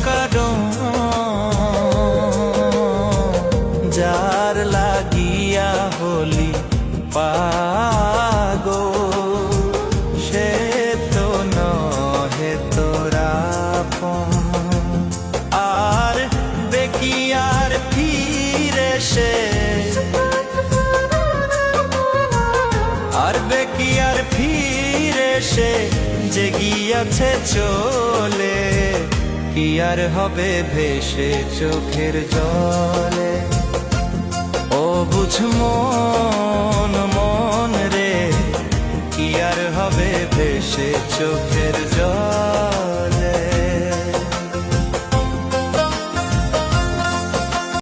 কারণ যার লাগিয়া হলি পাগল, সে তো নহে তোরা আপন। আর বেকি আর ফিরে সে, আর বেকি আর ফিরে সে যে গিয়াছে চলে, কি আর হবে ভেসে চোখের জল।